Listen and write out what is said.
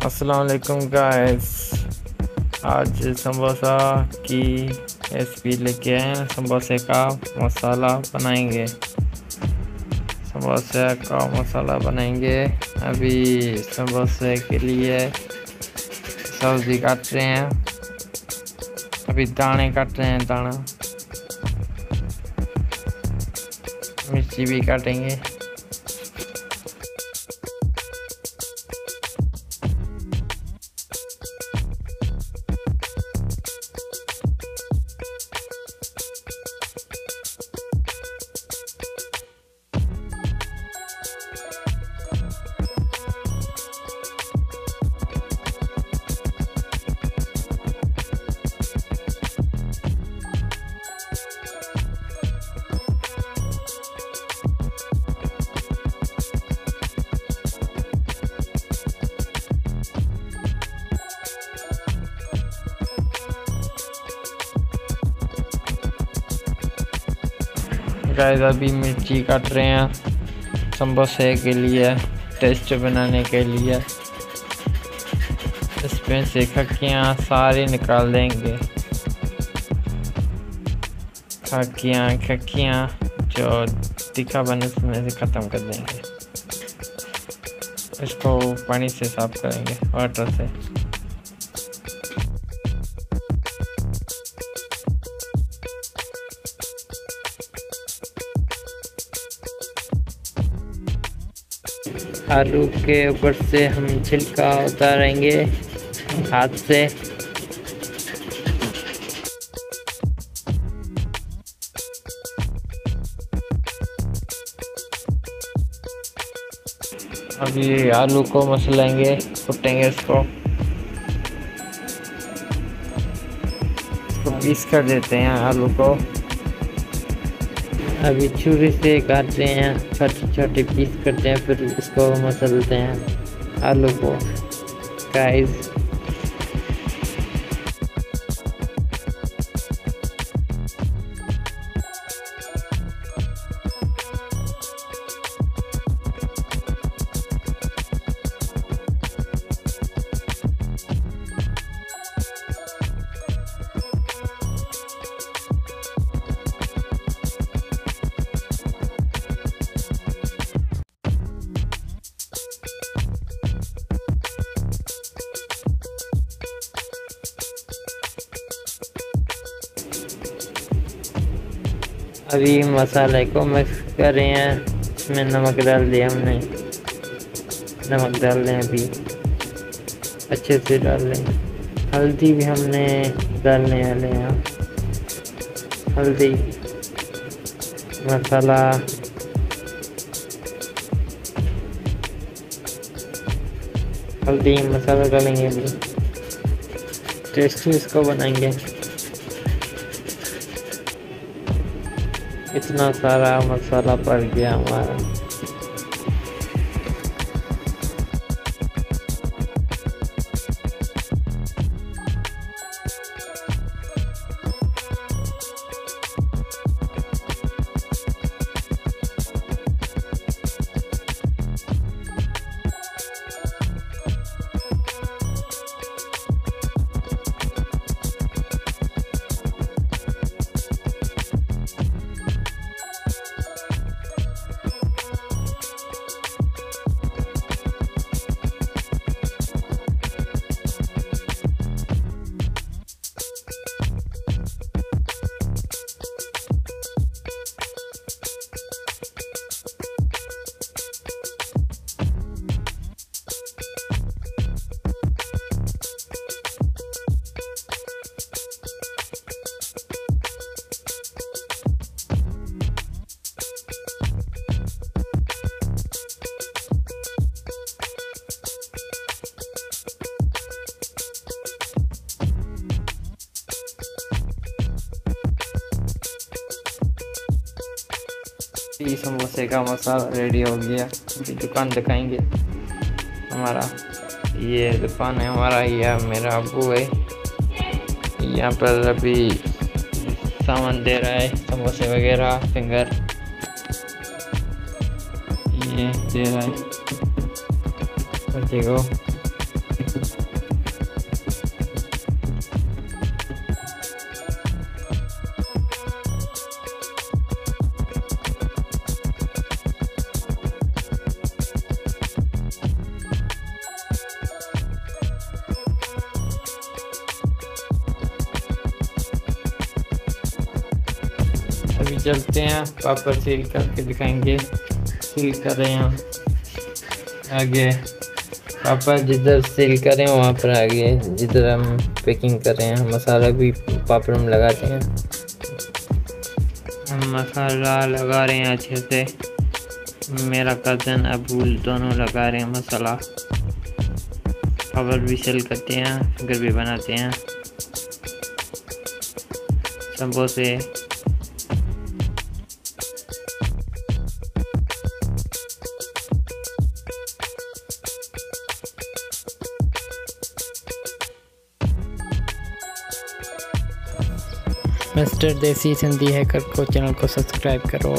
अस्सलाम वालेकुम गाइस। आज समोसा की रेसिपी लेके आए हैं। समोसे का मसाला बनाएंगे। समोसे का मसाला बनाएंगे। अभी समोसे के लिए सब्जी काट रहे हैं। अभी दाने काट रहे हैं, दाना। मिर्ची भी काटेंगे। गाइस अभी मिर्ची काट रहे हैं समोसे के लिए, टेस्ट बनाने के लिए। इसमें से खक्कियाँ सारी निकाल देंगे। खक्कियाँ जो तीखा बने उसमें से ख़त्म कर देंगे। इसको पानी से साफ करेंगे, वाटर से। आलू के ऊपर से हम छिलका उतारेंगे हाथ से। अभी आलू को मसलेंगे, कुटेंगे इसको पीस कर देते हैं आलू को। अभी छुरी से काट रहे हैं, छोटे छोटे पीस करते हैं, फिर इसको मसलते हैं आलू को। गाइस अभी मसाले को मिक्स कर रहे हैं। इसमें नमक डाल दिया हमने, नमक डाल दें। अभी अच्छे से डाल लें। हल्दी भी हमने डालने वाले हैं। हल्दी, मसाला, हल्दी मसाला डालेंगे। अभी टेस्टी इसको बनाएंगे। इतना सारा मसाला पड़ गया हमारा। समोसे का मसाला रेडी हो गया। अभी दुकान दिखाएंगे हमारा। ये दुकान है हमारा, यह मेरा अबू है। यहाँ पर अभी सामान दे रहा है, समोसे वगैरह, फिंगर ये दे रहा है बच्चे को। अभी चलते हैं, पापड़ सील करके दिखाएंगे। सील कर रहे हैं आगे, पापड़ जिधर सील करें वहाँ पर आगे, जिधर हम पैकिंग कर रहे हैं। मसाला भी पापड़ में लगाते हैं, हम मसाला लगा रहे हैं अच्छे से। मेरा कज़न अबूल दोनों लगा रहे हैं मसाला। पापड़ भी सेल करते हैं, फिंगर भी बनाते हैं, समोसे। मिस्टर देसी सिंधी हैकर को चैनल को सब्सक्राइब करो।